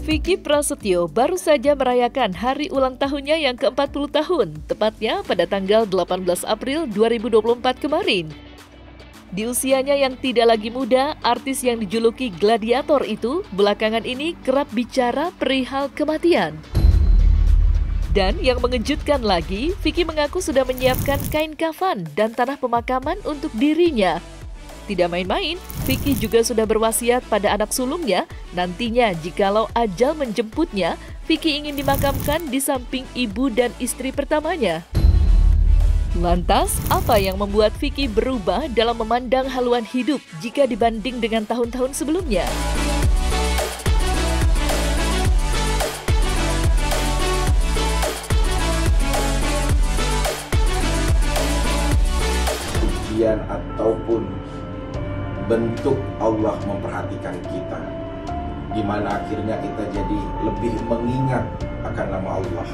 Vicky Prasetyo baru saja merayakan hari ulang tahunnya yang ke-40 tahun, tepatnya pada tanggal 18 April 2024 kemarin. Di usianya yang tidak lagi muda, artis yang dijuluki gladiator itu belakangan ini kerap bicara perihal kematian. Dan yang mengejutkan lagi, Vicky mengaku sudah menyiapkan kain kafan dan tanah pemakaman untuk dirinya. Tidak main-main, Vicky juga sudah berwasiat pada anak sulungnya, nantinya jikalau ajal menjemputnya, Vicky ingin dimakamkan di samping ibu dan istri pertamanya. Lantas, apa yang membuat Vicky berubah dalam memandang haluan hidup jika dibanding dengan tahun-tahun sebelumnya? Ujian ataupun bentuk Allah memperhatikan kita, di mana akhirnya kita jadi lebih mengingat akan nama Allah.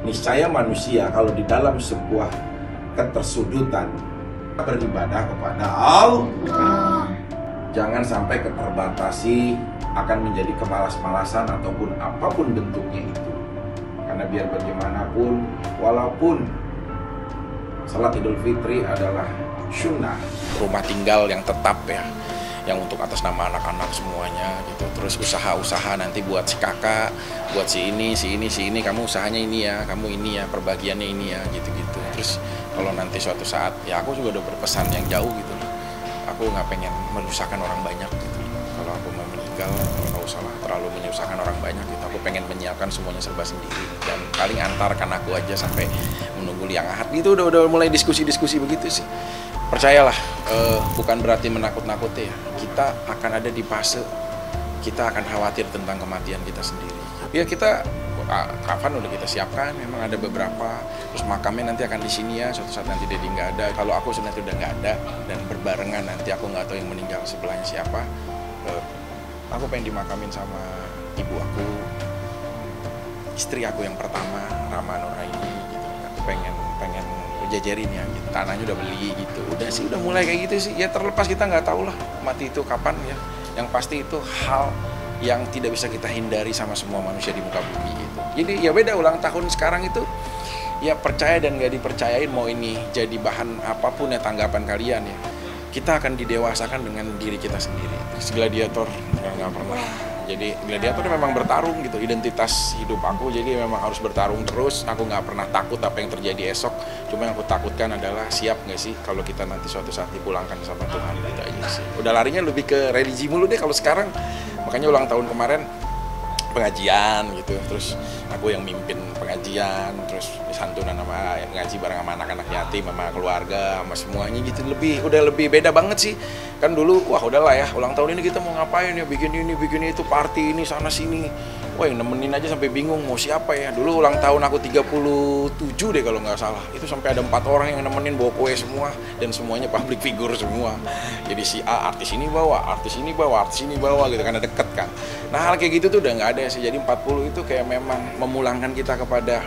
Niscaya manusia kalau di dalam sebuah ketersudutan beribadah kepada Allah, jangan sampai keterbatasi akan menjadi kemalas-malasan ataupun apapun bentuknya itu. Karena biar bagaimanapun, walaupun salat Idul Fitri adalah sunnah, rumah tinggal yang tetap ya, yang untuk atas nama anak-anak semuanya gitu. Terus usaha-usaha nanti buat si kakak, buat si ini, kamu usahanya ini ya, kamu ini ya, perbagiannya ini ya, gitu-gitu. Terus kalau nanti suatu saat, ya aku juga udah berpesan yang jauh gitu loh. Aku nggak pengen menyusahkan orang banyak gitu. Kalau aku mau meninggal, nggak usah lah terlalu menyusahkan orang banyak gitu. Aku pengen menyiapkan semuanya serba sendiri dan paling antarkan aku aja sampai menunggu liang ahad gitu. Udah mulai diskusi-diskusi begitu sih. Percayalah, bukan berarti menakut-nakuti ya. Kita akan ada di fase kita akan khawatir tentang kematian kita sendiri. Ya kita kafan udah kita siapkan, memang ada beberapa. Terus makamnya nanti akan di sini ya, suatu saat nanti Dedi nggak ada. Kalau aku sebenarnya udah nggak ada dan berbarengan nanti aku nggak tahu yang meninggal sebelahnya siapa. Aku pengen dimakamin sama ibu aku, istri aku yang pertama, Rama Nuraini gitu. Aku pengen jajarin ya gitu. Tanahnya udah beli gitu, udah sih udah mulai kayak gitu sih ya. Terlepas kita nggak tahu lah mati itu kapan ya, yang pasti itu hal yang tidak bisa kita hindari sama semua manusia di muka bumi gitu. Jadi ya beda ulang tahun sekarang itu ya, percaya dan nggak dipercayain, mau ini jadi bahan apapun ya tanggapan kalian ya, kita akan didewasakan dengan diri kita sendiri. Gladiator nggak pernah. Jadi gladiator memang bertarung gitu, identitas hidup aku, jadi memang harus bertarung terus. Aku nggak pernah takut apa yang terjadi esok, cuma yang aku takutkan adalah siap nggak sih kalau kita nanti suatu saat dipulangkan sama Tuhan, gitu aja sih. Udah larinya lebih ke religi mulu deh kalau sekarang, makanya ulang tahun kemarin pengajian gitu, terus aku yang mimpin pengajian, terus santunan sama ngaji bareng sama anak-anak yatim, sama keluarga, sama semuanya gitu. Udah lebih beda banget sih. Kan dulu wah udahlah ya, ulang tahun ini kita mau ngapain ya, bikin ini itu, party ini sana sini. Wah yang nemenin aja sampai bingung mau siapa ya. Dulu ulang tahun aku 37 deh kalau nggak salah, itu sampai ada 4 orang yang nemenin bawa kue semua, dan semuanya public figure semua. Jadi si A artis ini bawa, artis ini bawa gitu, karena deket kan. Nah hal kayak gitu tuh udah nggak ada sih. Jadi 40 itu kayak memang memulangkan kita kepada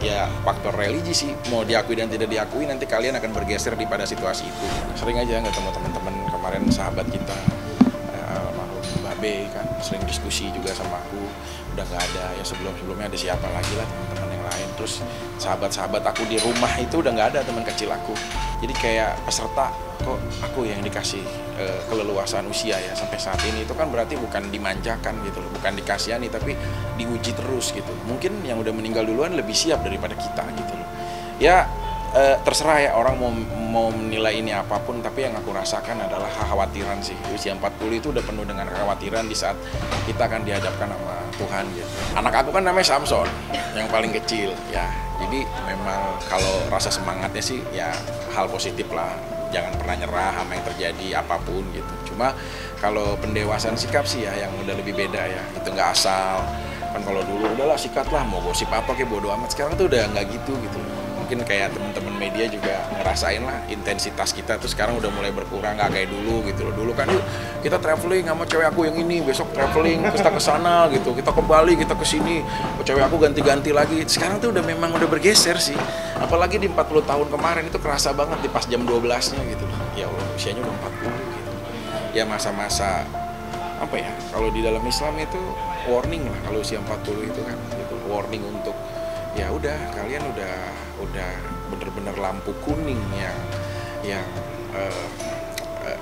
ya faktor religi sih. Mau diakui dan tidak diakui, nanti kalian akan bergeser pada situasi itu. Sering aja ketemu teman-teman kemarin, sahabat kita Babe kan sering diskusi juga sama aku, udah nggak ada ya. Sebelumnya ada siapa lagi lah teman-teman yang lain. Terus sahabat-sahabat aku di rumah itu udah nggak ada teman kecil aku. Jadi kayak peserta kok aku yang dikasih keleluasan usia ya sampai saat ini. Itu kan berarti bukan dimanjakan gitu loh, bukan dikasihani, tapi diuji terus gitu. Mungkin yang udah meninggal duluan lebih siap daripada kita gitu loh. Ya terserah ya orang mau menilai ini apapun, tapi yang aku rasakan adalah kekhawatiran sih. Usia 40 itu udah penuh dengan kekhawatiran di saat kita akan dihadapkan sama Tuhan gitu. Anak aku kan namanya Samson, yang paling kecil ya. Jadi memang kalau rasa semangatnya sih ya hal positif lah. Jangan pernah nyerah sama yang terjadi apapun gitu. Cuma kalau pendewasaan sikap sih ya yang udah lebih beda ya. Itu nggak asal. Kan kalau dulu udahlah sikat lah, mau gosip apa kayak bodo amat. Sekarang tuh udah nggak gitu. mungkin kayak teman-teman media juga ngerasain lah intensitas kita tuh sekarang udah mulai berkurang, nggak kayak dulu gitu loh. Dulu kan yuk kita traveling sama cewek aku yang ini, besok traveling kita ke sana gitu, kita ke Bali, kita ke sini, cewek aku ganti-ganti lagi. Sekarang tuh memang udah bergeser sih. Apalagi di 40 tahun kemarin itu kerasa banget di pas jam 12-nya gitu loh. Ya Allah, usianya udah 40 gitu. Ya masa-masa apa ya, kalau di dalam Islam itu warning lah kalau usia 40 itu kan gitu, warning untuk ya udah kalian udah bener-bener lampu kuning yang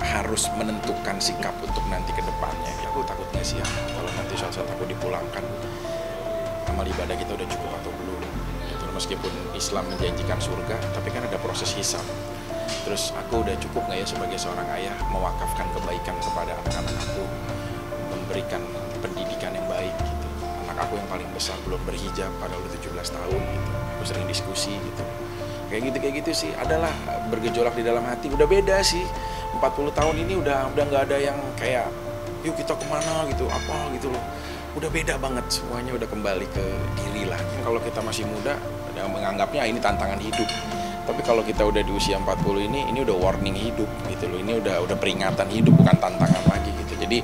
harus menentukan sikap untuk nanti ke depannya. Ya, aku takutnya sih ya, kalau nanti saat aku dipulangkan, amal ibadah kita udah cukup atau belum gitu. Meskipun Islam menjanjikan surga, tapi kan ada proses hisab. Terus aku udah cukup nggak ya sebagai seorang ayah mewakafkan kebaikan kepada anak-anak aku, memberikan pendidikan yang baik gitu. Anak aku yang paling besar belum berhijab pada udah 17 tahun gitu. Aku sering diskusi gitu. Kayak gitu sih, adalah bergejolak di dalam hati. Udah beda sih. 40 tahun ini udah nggak ada yang kayak yuk kita kemana gitu, apa gitu loh. Udah beda banget, semuanya udah kembali ke diri lah. Kalau kita masih muda, ada menganggapnya ini tantangan hidup. Tapi kalau kita udah di usia 40 ini udah warning hidup gitu loh. Ini udah peringatan hidup, bukan tantangan lagi gitu. Jadi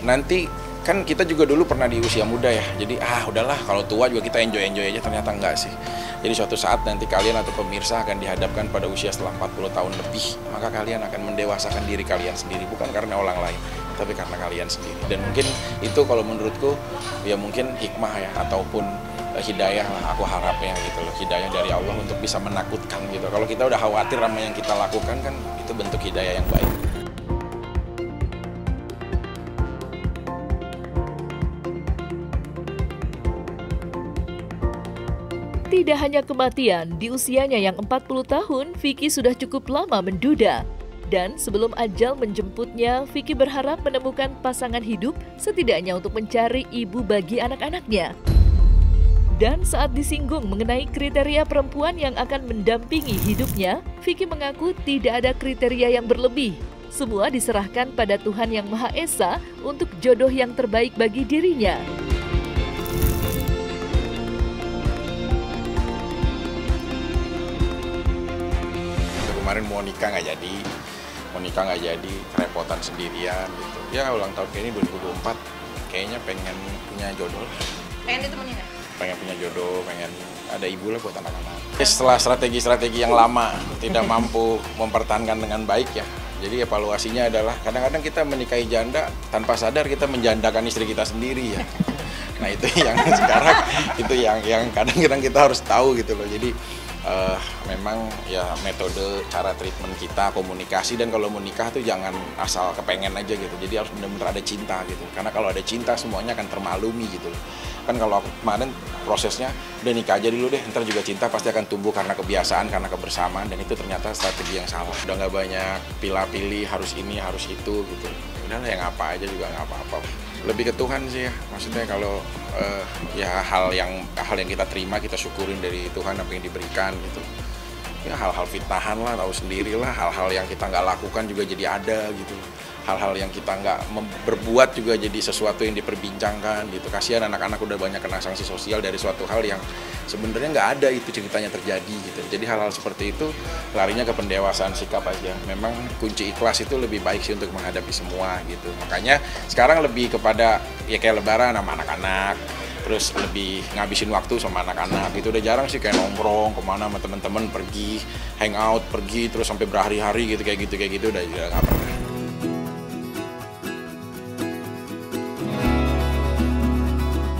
nanti kan kita juga dulu pernah di usia muda ya. Jadi udahlah kalau tua juga kita enjoy aja, ternyata enggak sih. Jadi suatu saat nanti kalian atau pemirsa akan dihadapkan pada usia setelah 40 tahun lebih, maka kalian akan mendewasakan diri kalian sendiri, bukan karena orang lain, tapi karena kalian sendiri. Dan mungkin itu kalau menurutku ya mungkin hikmah ya, ataupun hidayah lah aku harapnya gitu loh, hidayah dari Allah untuk bisa menakutkan gitu. Kalau kita udah khawatir sama yang kita lakukan kan itu bentuk hidayah yang baik. Tidak hanya kematian, di usianya yang 40 tahun, Vicky sudah cukup lama menduda. Dan sebelum ajal menjemputnya, Vicky berharap menemukan pasangan hidup setidaknya untuk mencari ibu bagi anak-anaknya. Dan saat disinggung mengenai kriteria perempuan yang akan mendampingi hidupnya, Vicky mengaku tidak ada kriteria yang berlebih. Semua diserahkan pada Tuhan Yang Maha Esa untuk jodoh yang terbaik bagi dirinya. Kemarin mau nikah nggak jadi, kerepotan sendirian gitu. Ya ulang tahun kayak ini 2024, kayaknya pengen punya jodoh lah. Pengen ditemenin ya? Pengen punya jodoh, pengen ada ibu lah buat anak-anak. Setelah strategi-strategi yang lama tidak mampu mempertahankan dengan baik ya, jadi evaluasinya adalah kadang-kadang kita menikahi janda tanpa sadar kita menjandakan istri kita sendiri ya. Nah itu yang sekarang itu yang kadang-kadang kita harus tahu gitu loh. Jadi memang ya metode cara treatment kita, komunikasi, dan kalau mau nikah tuh jangan asal kepengen aja gitu. Jadi harus benar-benar ada cinta gitu. Karena kalau ada cinta semuanya akan termaklumi gitu loh. Kan kalau aku kemarin prosesnya udah nikah aja dulu deh, ntar juga cinta pasti akan tumbuh karena kebiasaan, karena kebersamaan, dan itu ternyata strategi yang salah. Udah nggak banyak pilih-pilih harus ini harus itu gitu. Udahlah yang apa aja juga nggak apa-apa. Lebih ke Tuhan sih ya, maksudnya kalau ya hal yang kita terima kita syukurin dari Tuhan apa yang diberikan gitu. Ya hal-hal fitnahan lah, tahu sendirilah, hal-hal yang kita nggak lakukan juga jadi ada gitu. Hal-hal yang kita nggak berbuat juga jadi sesuatu yang diperbincangkan gitu. Kasihan anak-anak udah banyak kena sanksi sosial dari suatu hal yang sebenarnya nggak ada itu ceritanya terjadi gitu. Jadi hal-hal seperti itu larinya ke pendewasaan sikap aja. Memang kunci ikhlas itu lebih baik sih untuk menghadapi semua gitu. Makanya sekarang lebih kepada ya kayak lebaran sama anak-anak, terus lebih ngabisin waktu sama anak-anak gitu. Udah jarang sih kayak nongkrong kemana sama teman-teman, pergi hangout, pergi terus sampai berhari-hari gitu kayak gitu udah nggak pernah.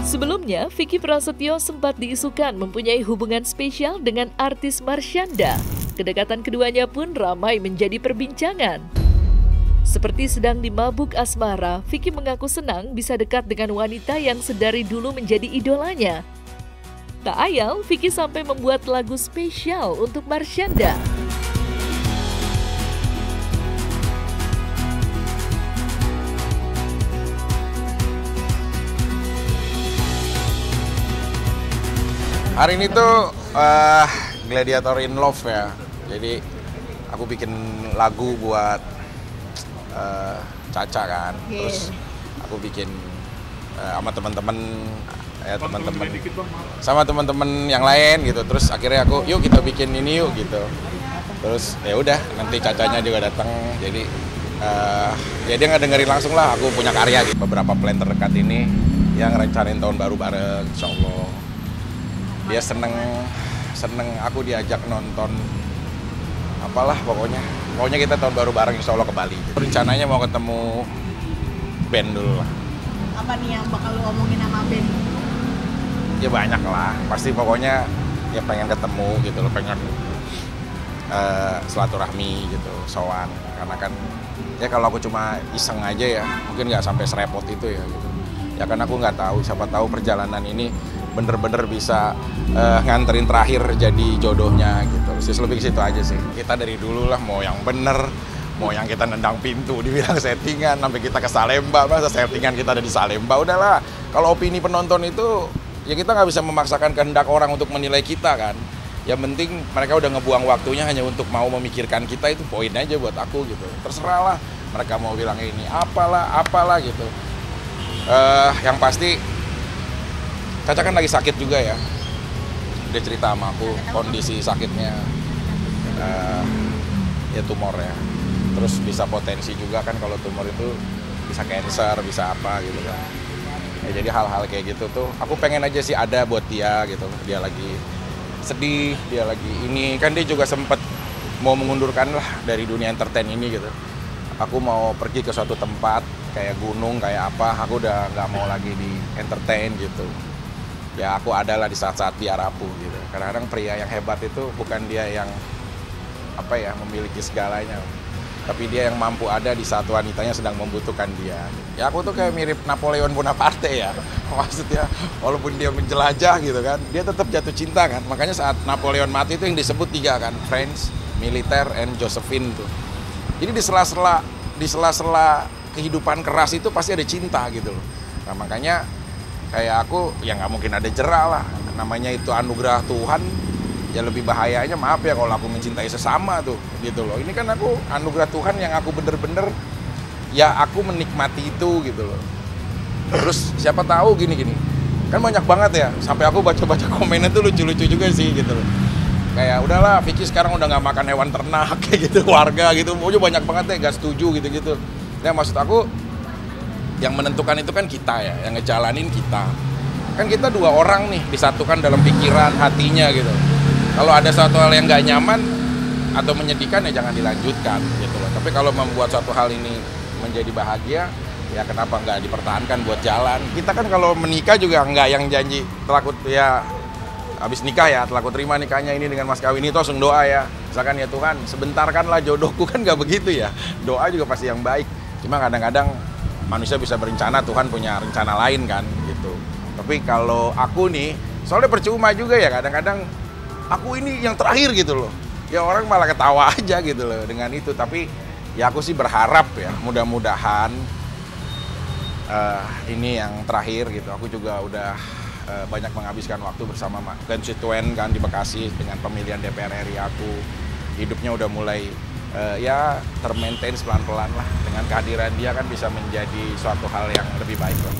Sebelumnya, Vicky Prasetyo sempat diisukan mempunyai hubungan spesial dengan artis Marshanda. Kedekatan keduanya pun ramai menjadi perbincangan. Seperti sedang dimabuk asmara, Vicky mengaku senang bisa dekat dengan wanita yang sedari dulu menjadi idolanya. Tak ayal, Vicky sampai membuat lagu spesial untuk Marshanda. Hari ini tuh Gladiator in Love ya. Jadi aku bikin lagu buat Caca kan. Terus aku bikin sama teman-teman ya teman-teman sama teman-teman yang lain gitu. Terus akhirnya aku yuk kita bikin ini yuk gitu. Terus ya udah nanti Cacanya juga datang. Jadi ya dia nggak dengerin langsung lah aku punya karya gitu. Beberapa plan terdekat ini yang rencanain tahun baru bareng, insya Allah. Dia seneng aku diajak nonton apalah pokoknya kita tahun baru bareng insya Allah ke Bali. Rencananya mau ketemu band dulu lah. Apa nih yang bakal lu omongin sama band? Ya banyak lah, pasti pokoknya ya pengen ketemu gitu loh, pengen silaturahmi gitu, sowan. Karena kan ya kalau aku cuma iseng aja ya mungkin nggak sampai serepot itu ya gitu. Ya kan aku nggak tahu, siapa tahu perjalanan ini bener-bener bisa nganterin terakhir jadi jodohnya gitu. Terus lebih ke situ aja sih. Kita dari dulu lah mau yang bener, mau yang kita nendang pintu dibilang settingan, sampai kita ke Salemba, masa settingan kita ada di Salemba, udahlah. Kalau opini penonton itu ya kita nggak bisa memaksakan kehendak orang untuk menilai kita kan. Yang penting mereka udah ngebuang waktunya hanya untuk mau memikirkan kita, itu poin aja buat aku gitu. Terserah lah mereka mau bilang ini apalah gitu. Yang pasti Caca kan lagi sakit juga ya. Dia cerita sama aku kondisi sakitnya ya tumor ya. Terus bisa potensi juga kan kalau tumor itu bisa cancer, bisa apa gitu kan. Ya, jadi hal-hal kayak gitu tuh aku pengen aja sih ada buat dia gitu. Dia lagi sedih, dia lagi ini. Kan dia juga sempet mau mengundurkan lah dari dunia entertain ini gitu. Aku mau pergi ke suatu tempat kayak gunung, kayak apa, aku udah nggak mau lagi di entertain gitu. Ya aku adalah di saat-saat dia rapuh gitu. Kadang-kadang pria yang hebat itu bukan dia yang apa ya memiliki segalanya, tapi dia yang mampu ada di saat wanitanya sedang membutuhkan dia. Ya aku tuh kayak mirip Napoleon Bonaparte ya, maksudnya walaupun dia menjelajah gitu kan, dia tetap jatuh cinta kan. Makanya saat Napoleon mati itu yang disebut 3 kan, French, Militer, and Josephine tuh. Jadi di sela-sela kehidupan keras itu pasti ada cinta gitu loh. Nah makanya kayak aku ya nggak mungkin ada jera lah, namanya itu anugerah Tuhan. Ya lebih bahayanya maaf ya kalau aku mencintai sesama tuh gitu loh. Ini kan aku anugerah Tuhan yang aku bener-bener ya aku menikmati itu gitu loh. Terus siapa tahu gini-gini kan banyak banget ya, sampai aku baca-baca komennya tuh lucu-lucu juga sih gitu loh. Kayak udahlah Vicky sekarang udah nggak makan hewan ternak kayak gitu, warga gitu pokoknya banyak banget ya nggak setuju gitu-gitu. Nah maksud aku yang menentukan itu kan kita ya, yang ngejalanin kita. Kan kita 2 orang nih disatukan dalam pikiran, hatinya gitu. Kalau ada suatu hal yang nggak nyaman atau menyedihkan ya jangan dilanjutkan gitu loh. Tapi kalau membuat suatu hal ini menjadi bahagia, ya kenapa nggak dipertahankan buat jalan. Kita kan kalau menikah juga nggak yang janji telakut ya habis nikah ya telakut terima nikahnya ini dengan mas kawin itu langsung doa ya. Misalkan ya Tuhan sebentarkanlah jodohku, kan nggak begitu ya. Doa juga pasti yang baik. Cuma kadang-kadang manusia bisa berencana, Tuhan punya rencana lain kan gitu. Tapi kalau aku nih, soalnya percuma juga ya kadang-kadang aku ini yang terakhir gitu loh. Ya orang malah ketawa aja gitu loh dengan itu. Tapi ya aku sih berharap ya mudah-mudahan ini yang terakhir gitu. Aku juga udah banyak menghabiskan waktu bersama konstituen kan di Bekasi dengan pemilihan DPR RI aku. Hidupnya udah mulai ya termaintain pelan-pelan lah. Dengan kehadiran dia kan bisa menjadi suatu hal yang lebih baik lah.